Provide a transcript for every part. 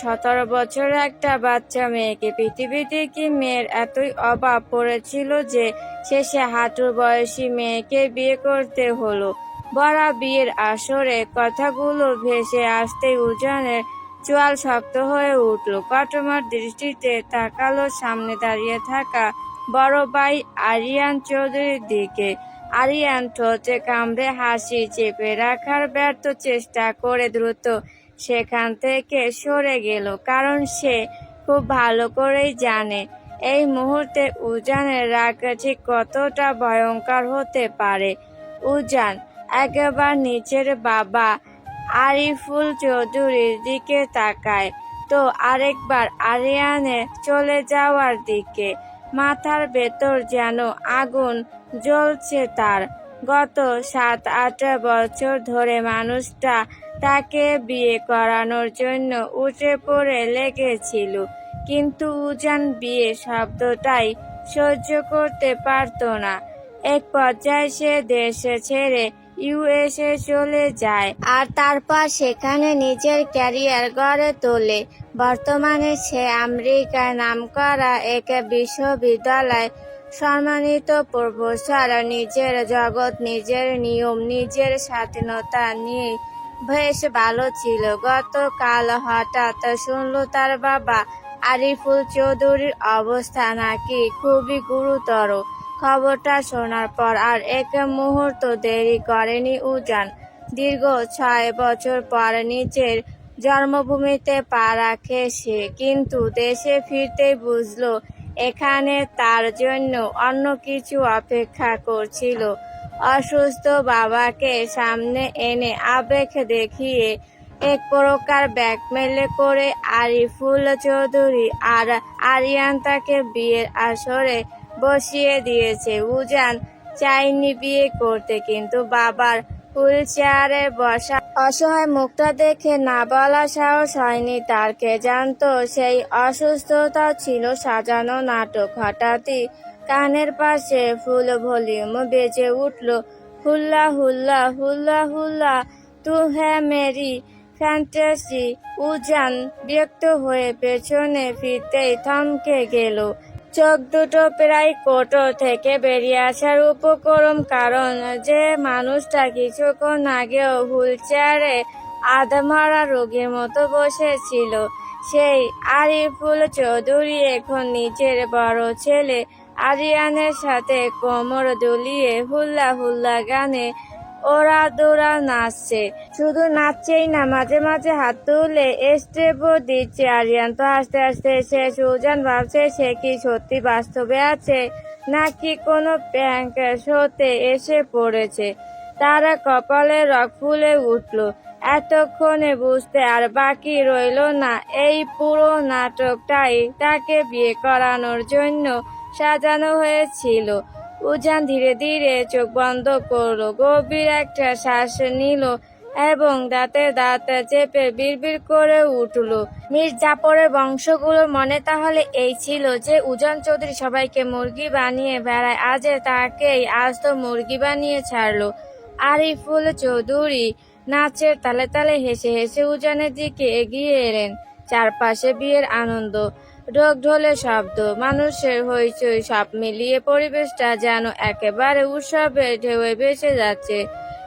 17 বছরের একটা বাচ্চা মেয়েকে। পৃথিবীতে কি মেয়ের এতই অভাব পড়েছিল যে শেষে হাঁটুর বয়সী মেয়েকে বিয়ে করতে হলো। বড়া বিয়ের আসরে কথাগুলো ভেসে আসতেই উজানের চোয়াল শক্ত হয়ে উঠল। কটমট দৃষ্টিতে তাকালো সামনে দাঁড়িয়ে থাকা বড় ভাই আরিয়ান চৌধুরীর দিকে। আরিয়ান ঠোঁটে কামড়ে হাসি চেপে রাখার ব্যর্থ চেষ্টা করে দ্রুত সেখান থেকে সরে গেল, কারণ সে খুব ভালো করেই জানে এই মুহূর্তে উজানের রাগ ঠিক কতটা ভয়ঙ্কর হতে পারে। উজান একবার নিচের বাবা আরিফুল চৌধুরীর দিকে তাকায়, তো আরেকবার আরিয়ানের চলে যাওয়ার দিকে। মাথার ভেতর যেন আগুন জ্বলছে তার। গত 7-8 বছর ধরে মানুষটা তাকে বিয়ে করানোর জন্য উঠে পড়ে লেগেছিল, কিন্তু উজান বিয়ে শব্দটাই সহ্য করতে পারত না। এক পর্যায়ে সে দেশ ছেড়ে ইউএসএ চলে যায় আর তারপর সেখানে নিজের ক্যারিয়ার গড়ে তোলে। বর্তমানে সে আমেরিকায় নামকরা এক বিশ্ববিদ্যালয় সম্মানিত প্রফেসর। নিজের জগৎ, নিজের নিয়ম, নিজের স্বাধীনতা নিয়ে বেশ ভালো ছিল। গতকাল হঠাৎ শুনল তার বাবা আরিফুল চৌধুরীর অবস্থা নাকি খুবই গুরুতর। খবরটা শোনার পর আর এক মুহূর্ত দেরি করেনি উজান। দীর্ঘ 6 বছর পর নিজের জন্মভূমিতে পা রাখে সে, কিন্তু দেশে ফিরতেই বুঝলো এখানে তার জন্য অন্য কিছু অপেক্ষা করছিল। অসুস্থ বাবাকে সামনে এনে আবেগ দেখিয়ে এক প্রকার ব্ল্যাকমেল করে আরিফুল চৌধুরী আর আরিয়ান তাকে বিয়ের আসরে বসিয়ে দিয়েছে। উজান চায়নি বিয়ে করতে, কিন্তু বাবার হুইল চেয়ারে বসা অসহায় মুখটা দেখে না বলা সাহস হয়নি তার। কে জানতো সেই অসুস্থতা ছিল সাজানো নাটক। হঠাৎই কানের পাশে ফুল ভলিউম বেজে উঠল, হুল্লা হুল্লা হুল্লা হুল্লা তু হ্যাঁ মেরি ফ্যান্টাসি। উজান বিরক্ত হয়ে পেছনে ফিরতেই থমকে গেল। চোখ দুটো প্রায় কোটর থেকে বেরিয়ে আসার উপক্রম, কারণ যে মানুষটা কিছুক্ষণ আগেও হুইল চেয়ারে আধমরা রোগীর মতো বসেছিল, সেই আরিফুল চৌধুরী এখন নিজের বড় ছেলে আরিয়ানের সাথে কোমর দুলিয়ে হুল্লা হুল্লা গানে ওরা দৌড়া নাচছে। শুধু নাচছেই না, মাঝে মাঝে হাত তুলে স্টেপও দিচ্ছে। আরিয়ান তো হাসতে হাসতে শেষ। উজান ভাবছে সে কি সত্যি বাস্তবে আছে নাকি কোনো প্র্যাঙ্ক শোতে এসে পড়েছে। তার কপালে রক ফুলে উঠল। এতক্ষণে বুঝতে আর বাকি রইল না, এই পুরো নাটকটাই তাকে বিয়ে করানোর জন্য সাজানো হয়েছিল। উজান ধীরে ধীরে চোখ বন্ধ করলো, গভীর একটা শ্বাস নিল এবং দাঁতে দাঁত চেপে বিড়বিড় করে উঠল, মীর জাফরের বংশগুলোর মনে তাহলে এই ছিল যে উজান চৌধুরী সবাইকে মুরগি বানিয়ে বেড়ায়, আজ তাকেই আস্ত মুরগি বানিয়ে ছাড়লো। আরিফুল চৌধুরী নাচের তালে তালে হেসে হেসে উজানের দিকে এগিয়ে এলেন। চারপাশে বিয়ের আনন্দ, ঢোক-ঢোলের শব্দ, মানুষের হইচই, সব মিলিয়ে পরিবেশটা যেন একেবারে উৎসবের ঢেউয়ে ভেসে যাচ্ছে।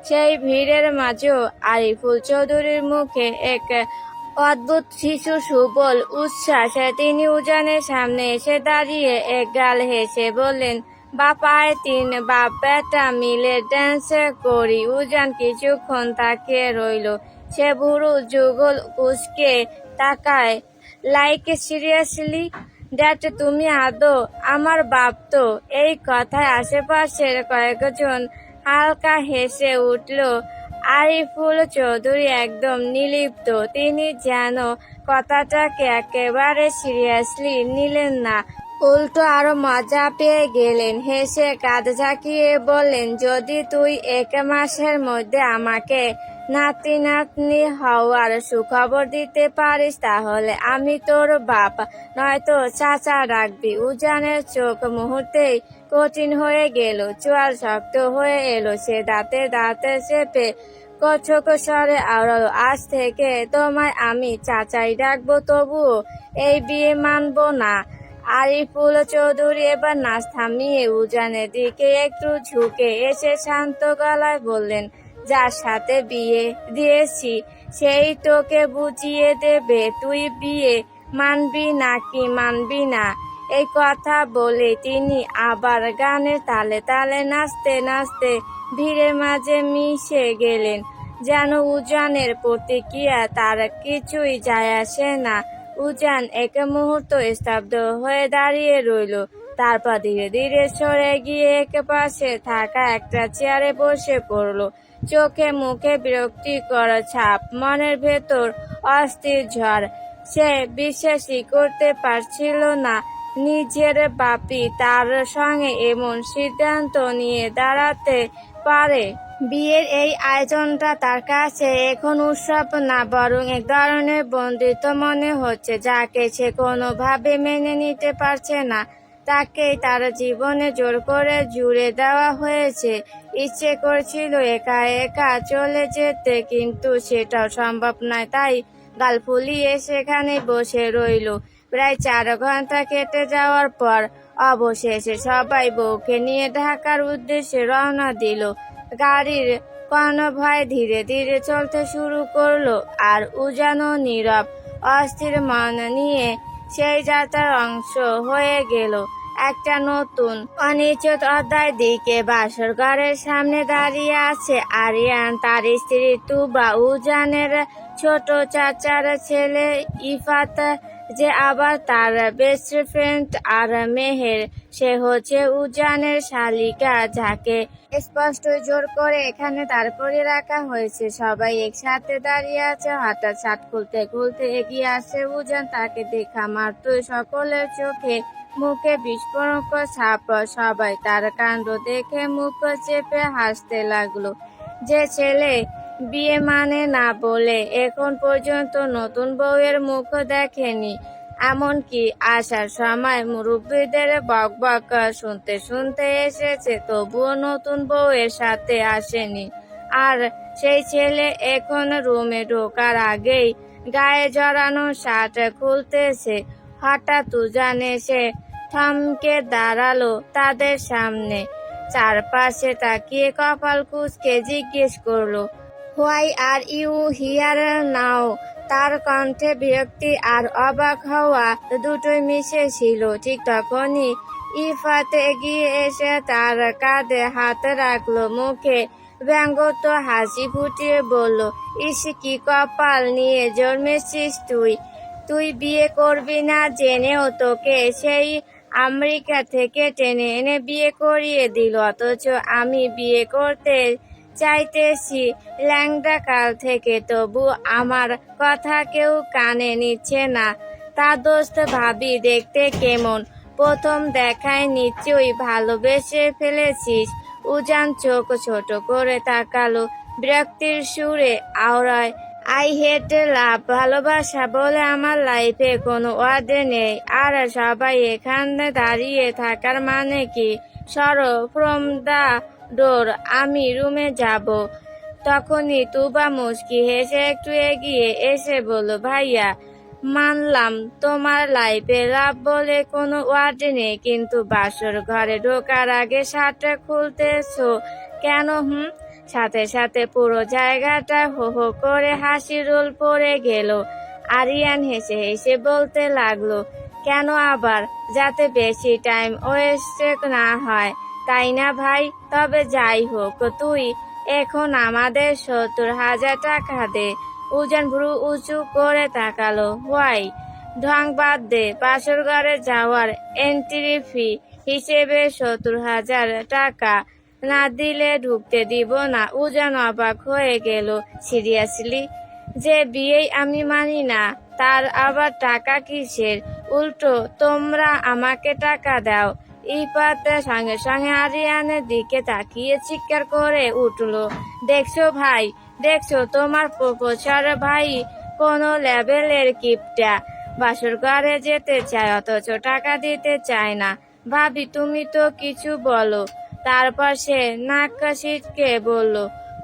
সেই ভিড়ের মাঝেও আরিফুল চৌধুরীর মুখে এক অদ্ভুত শিশু সুবল উচ্ছ্বাস। তিনি উজানের সামনে এসে দাঁড়িয়ে এক গাল হেসে বললেন, বাপায় 3 বাপ বেটা মিলে ড্যান্স করি। উজান কিছুক্ষণ তাকিয়ে রইল। সে ভুরু যুগল কুঁচকে তাকায়, লাইক সিরিয়াসলি ড্যাড, তুমি আদৌ আমার বাপ তো? এই কথায় আশেপাশের কয়েকজন হালকা হেসে উঠল। আরিফুল চৌধুরী একদম নির্লিপ্ত। তিনি যেন কথাটাকে একেবারে সিরিয়াসলি নিলেন না, উল্টো আরো মজা পেয়ে গেলেন। হেসে কাঁধ ঝাঁকিয়ে বললেন, যদি তুই 1 মাসের মধ্যে আমাকে নাতি নাতনি হওয়ার সুখবর দিতে পারিস তাহলে আমি তোর বাপ, নয়তো চাচা ডাকবি। উজানের চোখ মুহূর্তেই কঠিন হয়ে গেল, চোয়াল শক্ত হয়ে এলো। সে দাঁতে দাঁতে চেপে কচক স্বরে আওড়ালো, আজ থেকে তোমায় আমি চাচাই ডাকবো, তবুও এই বিয়ে মানবো না। আরিফুল চৌধুরী এবার নাচ থামিয়ে উজানের দিকে একটু ঝুঁকে এসে শান্ত গলায় বললেন, যার সাথে বিয়ে দিয়েছি সেই তোকে বুঝিয়ে দেবে তুই বিয়ে মানবি নাকি মানবি না। এই কথা বলে তিনি আবার গানের তালে তালে নাচতে নাচতে ভিড়ের মাঝে মিশে গেলেন, যেন উজানের প্রতিক্রিয়া তার কিছুই যায় আসে না। উজান এক মুহূর্ত স্তব্ধ হয়ে দাঁড়িয়ে রইল, তারপর ধীরে ধীরে সরে গিয়ে এক পাশে থাকা একটা চেয়ারে বসে পড়ল। চোখে মুখে বিরক্তিকর ছাপ, মনের ভেতর অস্থির ঝড়। সে বিশ্বাসই করতে পারছিল না নিজের বাপি তার সঙ্গে এমন সিদ্ধান্ত নিয়ে দাঁড়াতে পারে। বিয়ের এই আয়োজনটা তার কাছে এখন উৎসব না, বরং এক ধরনের বন্দিত্ব মনে হচ্ছে, যাকে সে কোনোভাবে মেনে নিতে পারছে না। তাকেই তার জীবনে জোর করে জুড়ে দেওয়া হয়েছে। ইচ্ছে করছিল একা একা চলে যেতে, কিন্তু সেটাও সম্ভব নয়। তাই গাল ফুলিয়ে সেখানে বসে রইল। প্রায় 4 ঘন্টা কেটে যাওয়ার পর অবশেষে সবাই বউকে নিয়ে ঢাকার উদ্দেশ্যে রওনা দিল। গাড়ির কনভয় ধীরে ধীরে চলতে শুরু করলো, আর উজানও নীরব অস্থির মন নিয়ে সেই যাত্রার অংশ হয়ে গেল। একটা নতুন অনিশ্চিত অধ্যায় দিকে বাসর ঘরের সামনে দাঁড়িয়ে আছে আরিয়ান, তার স্ত্রী তুবা, উজানের ছোট চাচার ছেলে ইফাত, যে আবার তার বেস্ট ফ্রেন্ড, আর মেহের, সে হচ্ছে উজানের শালিকা, যাকে স্পষ্ট জোর করে এখানে দাঁড় করিয়ে রাখা হয়েছে। সবাই একসাথে দাঁড়িয়ে আছে। হঠাৎ শার্ট খুলতে খুলতে এগিয়ে আসে উজান, তাকে দেখা মাত্রই সকলের চোখে মুখে বিস্ফোরক ছাপ। সবাই তার কাণ্ড দেখে মুখ চেপে হাসতে লাগলো। যে ছেলে বিয়ে মানে না বলে এখন পর্যন্ত নতুন বউয়ের মুখ দেখেনি, এমনকি আসার সময় মুরব্বীদের বকবক শুনতে শুনতে এসেছে, তবুও নতুন বউয়ের সাথে আসেনি। আর সেই ছেলে এখন রুমে ঢোকার আগেই গায়ে জড়ানো শার্ট খুলতেছে। হঠাৎ উজান এসে থমকে দাঁড়ালো তাদের সামনে। চারপাশে তাকিয়ে কপাল কুঁচকে জিজ্ঞেস করলো, why are you here now? তার কণ্ঠে বিরক্তি আর অবাক হওয়া দুটোই মিশে ছিল। ঠিক তখনই ইফাত এগিয়ে এসে তার কাঁধে হাত রাখলো, মুখে ব্যঙ্গত হাসি ফুটিয়ে বলল, ইস কি কপাল নিয়ে জন্মেছিস তুই! তুই বিয়ে করবি না জেনেও তোকে সেই আমেরিকা থেকে টেনে এনে বিয়ে করিয়ে দিল, অথচ আমি বিয়ে করতে চাইতেছি ল্যাংড়া কাল থেকে, তবু আমার কথা কেউ কানে নিচ্ছে না। তা দোস্ত ভাবি দেখতে কেমন? প্রথম দেখায় নিশ্চয়ই ভালোবেসে ফেলেছিস। উজান চোখ ছোট করে তাকালো, বিরক্তির সুরে আওড়ায়, আই হেট লাভ। ভালোবাসা বলে আমার লাইফে কোনো ওয়ার্ড নেই। আর সবাই এখানে দাঁড়িয়ে থাকার মানে কি? সরো ফ্রম দা ডোর, আমি রুমে যাব। তখনই তুবা মুচকি হেসে একটু এগিয়ে এসে বলল, ভাইয়া মানলাম তোমার লাইফে লাভ বলে কোনো ওয়ার্ড নেই, কিন্তু বাসর ঘরে ঢোকার আগে শার্টটা খুলতেছো কেন? সাথে সাথে পুরো জায়গাটা হো হো করে হাসি রোল পড়ে গেল। আরিয়ান হেসে হেসে বলতে লাগলো, কেন আবার? যাতে বেশি টাইম ওয়েস্ট না হয়, তাই না ভাই? তবে যাই হোক, তুই এখন আমাদের 70,000 টাকা দে। উজান ভ্রু উঁচু করে তাকালো, হোয়াই? ঢং বাদ দে, বাসর ঘরে যাওয়ার এন্ট্রি ফি হিসেবে 70,000 টাকা না দিলে ঢুকতে দিব না। উজান অবাক হয়ে গেল, সিরিয়াসলি? যে বিয়েই আমি মানি না, তার আবার টাকা কিসের? উল্টো তোমরা আমাকে টাকা দাও। ইফাত সঙ্গে সঙ্গে আরিয়ানের দিকে তাকিয়ে চিৎকার করে উঠল, দেখছো ভাই, দেখছো তোমার প্রপোজার ভাই কোনো লেভেলের কিপটা। বাসর ঘরে যেতে চায় অথচ টাকা দিতে চায় না। ভাবি তুমি তো কিছু বলো। তারপর সে নাক ছিটকে বলল,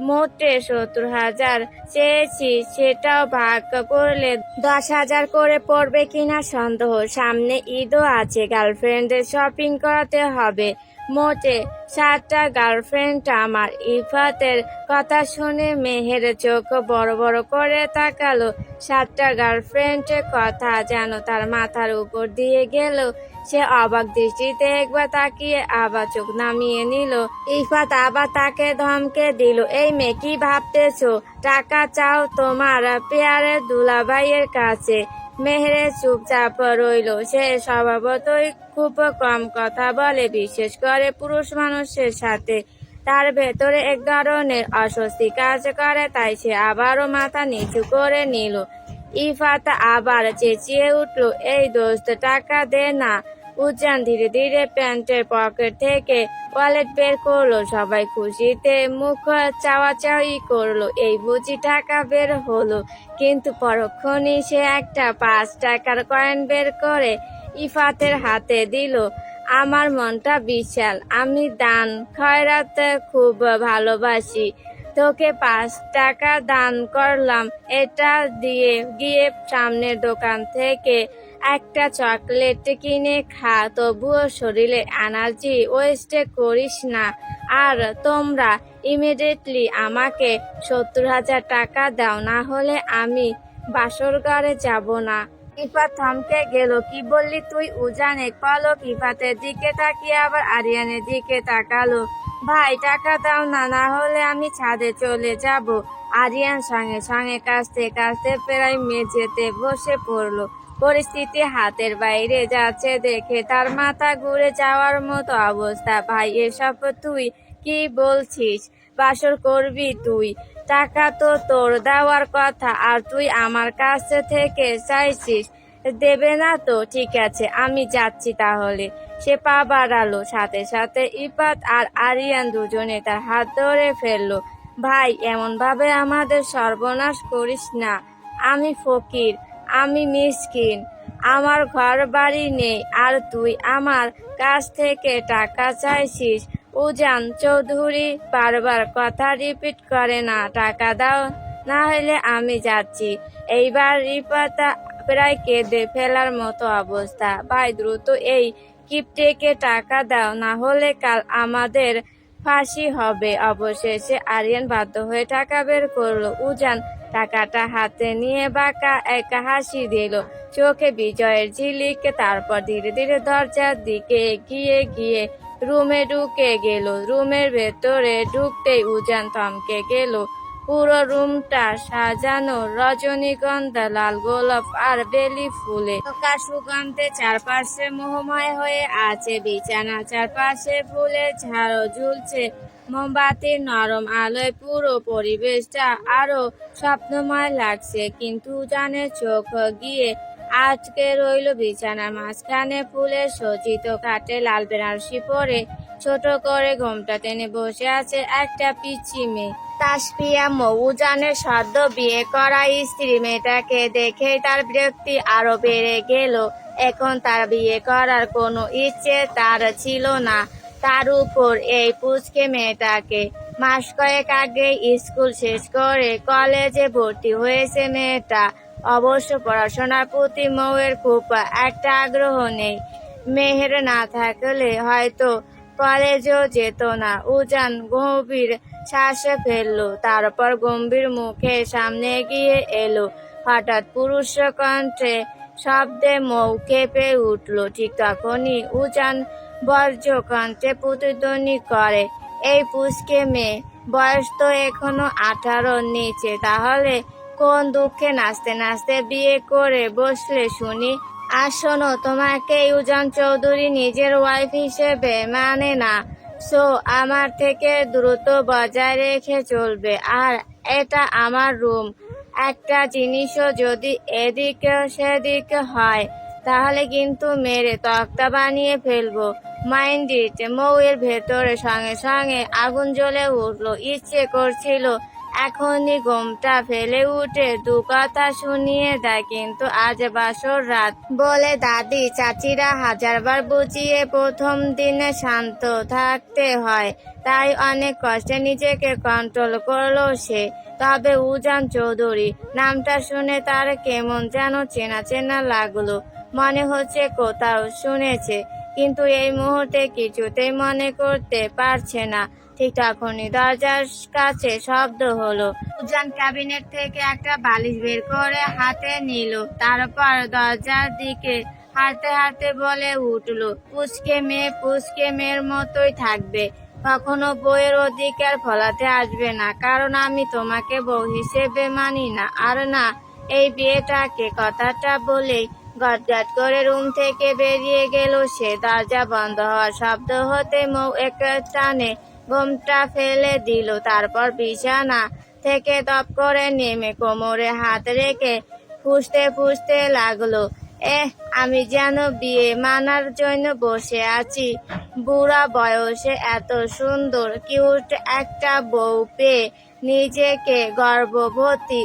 মোটে 70,000 চেয়েছি, সেটাও ভাগ করলে 10,000 করে পড়বে কিনা সন্দেহ। সামনে ঈদও আছে, গার্লফ্রেন্ডের শপিং করাতে হবে। মোটে 7টা গার্লফ্রেন্ড আমার। ইফাতের কথা শুনে মেহের চোখ বড় বড় করে তাকালো। 7টা গার্লফ্রেন্ডের কথা যেন তার মাথার উপর দিয়ে গেল। সে অবাক দৃষ্টিতে একবার তাকিয়ে আবার চোখ নামিয়ে নিল। ইফাত আবার তাকে ধমকে দিল, এই মেয়ে কি ভাবতেছো? টাকা চাও তোমার পেয়ারের দুলাভাইয়ের কাছে। মেহের চুপচাপ রইল। সে স্বভাবতই খুব কম কথা বলে, বিশেষ করে পুরুষ মানুষের সাথে। তার ভেতরে এক ধরনের অস্বস্তি কাজ করে, তাই সে আবারও মাথা নিচু করে নিল। ইফাত আবার চেঁচিয়ে উঠল, এই দোস্ত টাকা দে না। উজান ধীরে ধীরে প্যান্টের পকেট থেকে ওয়ালেট বের করলো। সবাই খুশিতে মুখ চাওয়াচাওয়ি করলো, এই বুঝি টাকা বের হলো। কিন্তু পরক্ষণেই সে একটা 5 টাকার কয়েন বের করে ইফাতের হাতে দিল। আমার মনটা বিশাল, আমি দান খয়রাত খুব ভালোবাসি। তোকে 5 টাকা দান করলাম, এটা দিয়ে গিয়ে সামনের দোকান থেকে একটা চকলেট কিনে খা, তবুও শরীরে এনার্জি ওয়েস্ট করিস না। আর তোমরা ইমিডিয়েটলি আমাকে 70,000 টাকা দাও, না হলে আমি বাসর ঘরে যাব না। ইফাত থমকে গেল। কি বললি তুই? উজান এক পলক ইফাতের দিকে তাকিয়ে আবার আরিয়ানের দিকে তাকালো। ভাই টাকা দাও না, না হলে আমি ছাদে চলে যাব। আরিয়ান সঙ্গে সঙ্গে কাঁদতে কাঁদতে প্রায় মেঝেতে বসে পড়লো। পরিস্থিতি হাতের বাইরে যাচ্ছে দেখে তার মাথা ঘুরে যাওয়ার মতো অবস্থা। ভাই এসব তুই কি বলছিস? বাসর করবি তুই? টাকা তো তোর দেওয়ার কথা, আর তুই আমার কাছ থেকে চাইছিস। দেবে না তো? ঠিক আছে, আমি যাচ্ছি তাহলে। সে পা বাড়ালো, সাথে সাথে ইফাত আর আরিয়ান দুজনে তার হাত ধরে ফেললো। ভাই এমন ভাবে আমাদের সর্বনাশ করিস না। আমি ফকির, আমি মিসকিন, আমার ঘর বাড়ি নেই, আর তুই আমার কাছ থেকে টাকা চাইছিস। উজান চৌধুরী বারবার কথা রিপিট করে, না টাকা দাও, না হলে আমি যাচ্ছি। এইবার রিপাতা প্রায় কেঁদে ফেলার মতো অবস্থা। ভাই দ্রুত এই কিপটেকে টাকা দাও, না হলে কাল আমাদের ফাঁসি হবে। অবশেষে আরিয়ান বাধ্য হয়ে টাকা বের করলো। উজান টাকাটা হাতে নিয়ে বাঁকা এক হাসি দিল, চোখে বিজয়ের ঝিলিক। তারপর ধীরে ধীরে দরজার দিকে এগিয়ে গিয়ে রুমে ঢুকে গেল। রুমের ভেতরে ঢুকতেই উজান থমকে গেল। পুরো রুমটা সাজানো রজনীগন্ধা, লাল গোলাপ আর বেলি ফুলে। হালকা সুগন্ধে চারপাশে মোহময় হয়ে আছে। বিছানা চারপাশে ফুলের ঝাড়ও ঝুলছে। মোমবাতির নরম আলোয় পুরো পরিবেশটা আরো স্বপ্নময় লাগছে। কিন্তু উজানের চোখ গিয়ে আটকে রইল বিছানার মাঝখানে ফুলের সজ্জিত খাটে লাল বেনারসি পরে ছোট করে ঘোমটা টেনে বসে আছে একটা পিচ্চি মেয়ে, তাসফিয়া মৌ। উজানের সদ্য বিয়ে করা স্ত্রী। মেয়েটাকে দেখে তার বিরক্তি আরো বেড়ে গেল। এখন তার বিয়ে করার কোনো ইচ্ছে তার ছিল না। তার উপর এই পুচকে মেয়েটাকে। মাস কয়েক আগে স্কুল শেষ করে কলেজে ভর্তি হয়েছে মেয়েটা। অবশ্য পড়াশোনার প্রতি মৌয়ের খুব একটা আগ্রহ নেই। মেহের না থাকলে হয়তো কলেজও যেত না। উজান গভীর শ্বাস ফেললো, তারপর গম্ভীর মুখে সামনে এগিয়ে এলো। হঠাৎ পুরুষ কণ্ঠে শব্দে মৌ কেঁপে উঠল। ঠিক তখনই উজান বজ্র কণ্ঠে প্রতিধ্বনি করে, এই পুচকে মেয়ে, বয়স তো এখনো 18-র নিচে, তাহলে কোন দুঃখে নাচতে নাচতে বিয়ে করে বসলে শুনি? আর শোনো, তোমাকে উজান চৌধুরী নিজের ওয়াইফ হিসেবে মানে না। সো আমার থেকে দূরত্ব বজায় রেখে চলবে। আর এটা আমার রুম। একটা জিনিসও যদি এদিক সেদিক হয় তাহলে কিন্তু মেরে তক্তা বানিয়ে ফেলবো। Mind it. মৌয়ের ভেতরে সঙ্গে সঙ্গে আগুন জ্বলে উঠলো। ইচ্ছে করছিল এখনই ঘুমটা ফেলে উঠে দু কথা শুনিয়ে দেয়, কিন্তু আজ বাসর রাত বলে দাদি চাচিরা হাজারবার বুঝিয়ে প্রথম দিনে শান্ত থাকতে হয়, তাই অনেক কষ্টে নিজেকে কন্ট্রোল করলো সে। তবে উজান চৌধুরী নামটা শুনে তার কেমন যেন চেনা চেনা লাগলো, মনে হচ্ছে কোথাও শুনেছে, কিন্তু এই মুহূর্তে কিছুতেই মনে করতে পারছে না। ঠিক তখনই দরজার কাছে শব্দ হলো। উজান ক্যাবিনেট থেকে একটা বালিশ বের করে হাতে নিল, তারপর দরজার দিকে হাঁটতে হাঁটতে বলে উঠলো, পুচকে মেয়ের মতোই থাকবে, কখনো বউয়ের অধিকার ফলাতে আসবে না, কারণ আমি তোমাকে বউ হিসেবে মানি না, আর না এই বিয়েটাকে। কথাটা বলেই গটগট করে রুম থেকে বেরিয়ে গেল সে। দরজা বন্ধ হওয়ার শব্দ হতে মৌ এক টানে ঘুমটা ফেলে দিল, তারপর বিছানা থেকে দপ করে নেমে কোমরে হাত রেখে ফুঁসতে লাগলো, আমি যেন বিয়ে মানার জন্য বসে আছি। বুড়া বয়সে এত সুন্দর কিউট একটা বউ পেয়ে নিজেকে গর্ভবতী